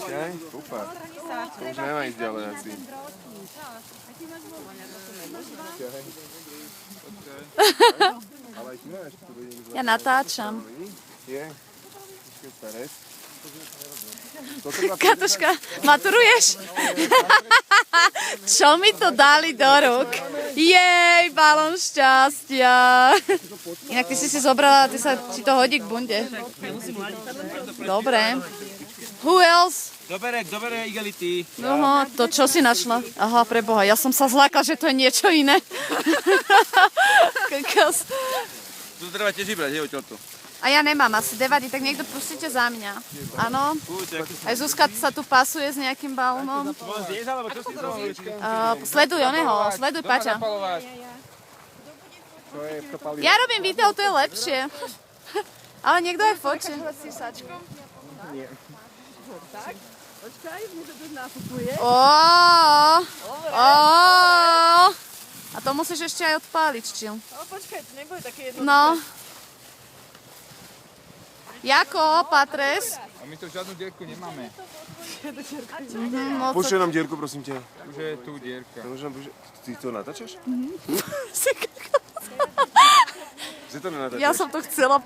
Jaj, super. To už nemá ísť ďalej asi. Ale aj ty máš, tu bude niekto. Ja natáčam. Je? Počkej, starec. Katuška, maturuješ? Čo mi to dali do rúk? Jej, balón šťastia. Inak ty si zobrala, ti to hodí k bunde. Dobre. Who else? Kto bere igelity? No, to čo si našla? Aha, preboha, ja som sa zlákla, že to je niečo iné. Kokos. Tu treba tiež vybrať, hej, odtiaľto. A ja nemám asi, devadí, tak niekto pustíte za mňa. Áno? Aj Zuzka sa tu pasuje s nejakým balónom. Sleduj oneho, sleduj Paťa. Ja robím video, to je lepšie. Ale niekto aj fotí. Nie. A to musíš ešte aj odpáliť, čill. Počkaj, to nebude také jednoduché. No. Jako, Patres? A my to žiadnu dierku nemáme. Púšťaj nám dierku, prosím ťa. Už je tu dierka. Ty to natáčaš? Si to nenatáčaš? Ja som to chcela